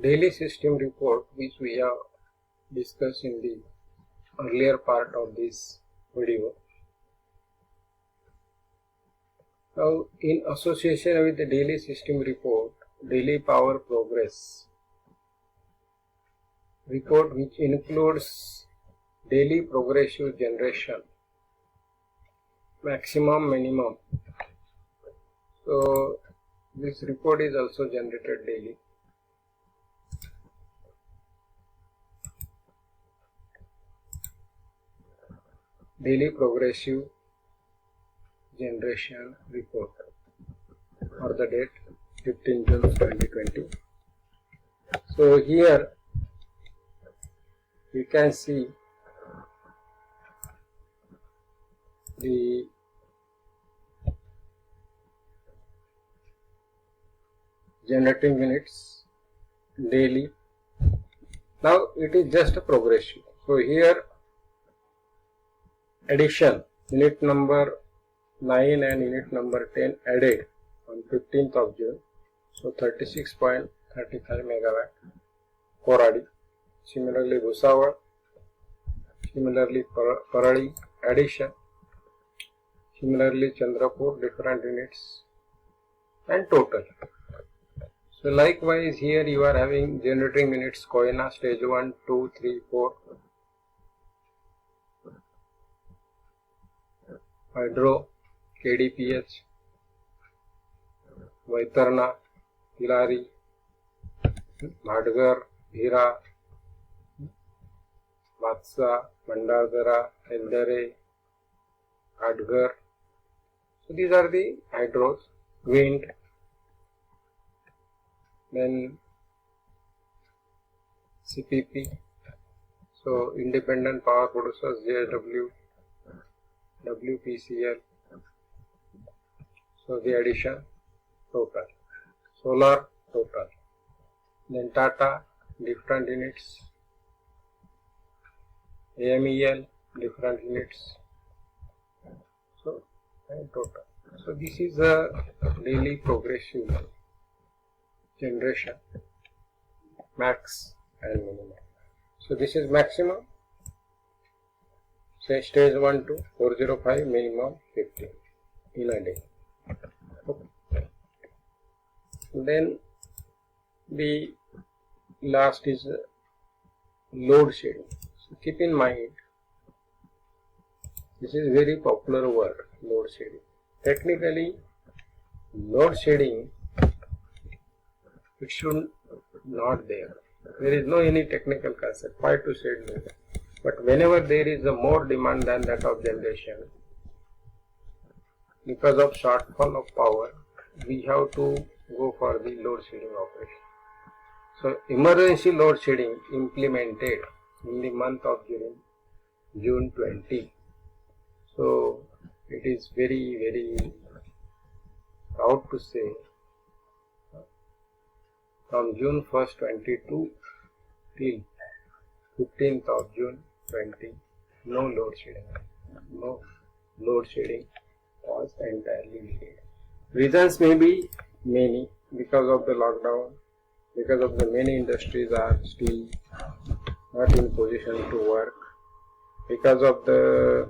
daily system report which we have discussed in the earlier part of this video. Now, in association with the daily system report, daily power progress report, which includes daily progressive generation, maximum, minimum. So this report is also generated daily. Daily progressive generation report for the date 15 June 2020. So here you can see the generating units daily. Now it is just a progressive. So here addition, unit number 9 and unit number 10 added on 15th of June. So 36.35 megawatt Koradi. Similarly Bhusawal, similarly Parali addition, similarly Chandrapur different units and total. So likewise here you are having generating units Koyana stage 1, 2, 3, 4. Hydro, KDPH, Vaitarna, Tilari, Bhadgar, Bhira, Vatsa, Mandadara, Eldare, Adgar. So these are the hydros, wind, then CPP, so independent power producers, JSW, WPCL, so the addition total, solar total, then Tata different units, AMEL different units, so and total. So this is a daily progressive generation, max and minimum. So this is maximum, say stage 1 to 405, minimum 50 in a day. Okay. Then the last is load shedding. So keep in mind, this is very popular word, load shedding. Technically, load shedding, it should not there. There is no any technical concept why to shed load. But whenever there is a more demand than that of generation, because of shortfall of power, we have to go for the load shedding operation. So emergency load shedding implemented in the month of June 20. So it is very proud to say, from June 1st 22 till 15th of June 20, no load shedding. No load shedding was entirely needed. Reasons may be many, because of the lockdown, because of the many industries are still not in position to work, because of the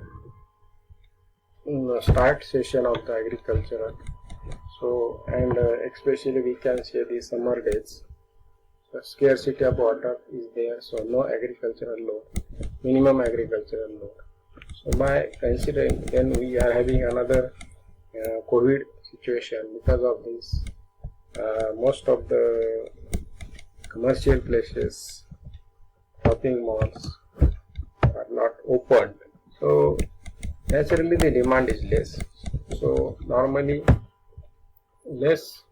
start session of the agricultural. So, and especially we can say the summer days, the scarcity of water is there, so no agricultural load, minimum agricultural load. So by considering, then we are having another COVID situation. Because of this, most of the commercial places, shopping malls are not opened. So naturally the demand is less. So normally less,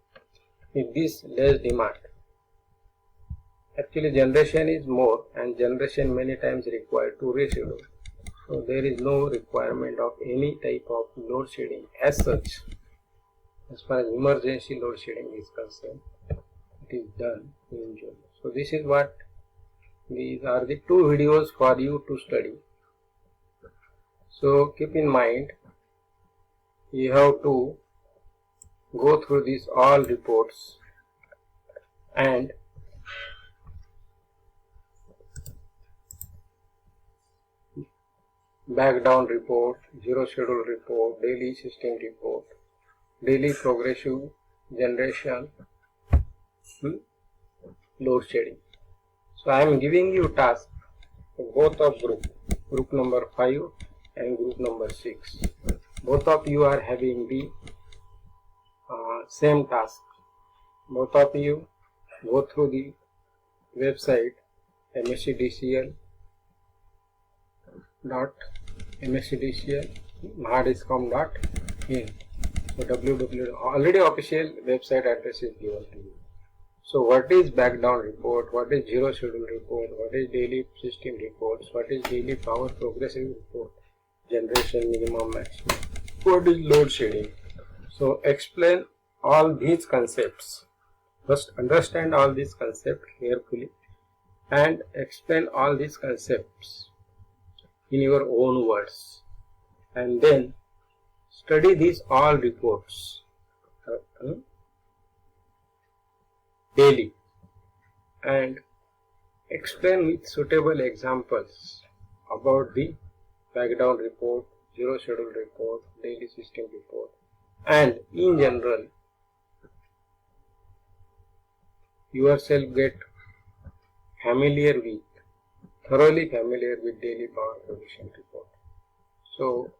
with this less demand, actually generation is more, and generation many times required to reschedule. So there is no requirement of any type of load shedding as such. As far as emergency load shedding is concerned, it is done in June. So this is what, these are the two videos for you to study. So keep in mind, you have to go through these all reports and backdown report, zero schedule report, daily system report, daily progressive generation, load shedding. So I am giving you task for both of group number 5 and group number 6. Both of you are having the same task. Both of you go through the website mscdcl.mscdcl.mahadiscom.in. So www already official website address is given to you. So what is backdown report, what is zero schedule report, what is daily system reports, what is daily power progressive report, generation minimum maximum, what is load shedding. So explain all these concepts. First understand all these concepts carefully and explain all these concepts in your own words, and then study these all reports daily and explain with suitable examples about the backdown report, zero schedule report, daily system report, and in general yourself get thoroughly familiar with daily power progression report. So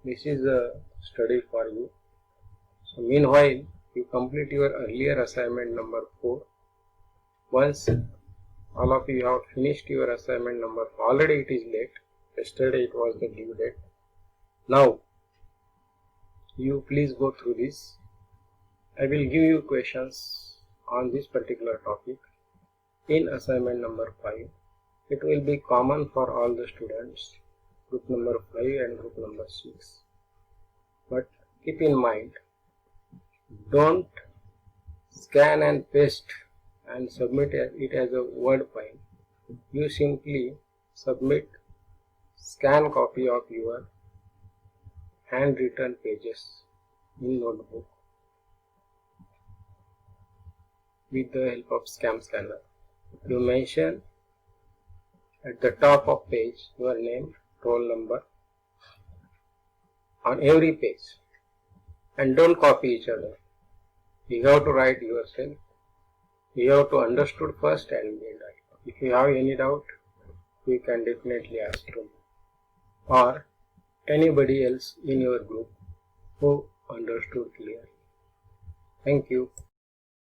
this is a study for you. So meanwhile you complete your earlier assignment number 4. Once all of you have finished your assignment number 4, already it is late, yesterday it was the due date. Now you please go through this. I will give you questions on this particular topic in assignment number 5. It will be common for all the students, group number 5 and group number 6. But keep in mind, don't scan and paste and submit it as a Word file. You simply submit scan copy of your handwritten pages in notebook with the help of SCAM scanner. You mention at the top of page your name, roll number on every page, and don't copy each other. You have to write yourself. You have to understood first and then write. If you have any doubt, you can definitely ask to me or anybody else in your group who understood clearly. Thank you.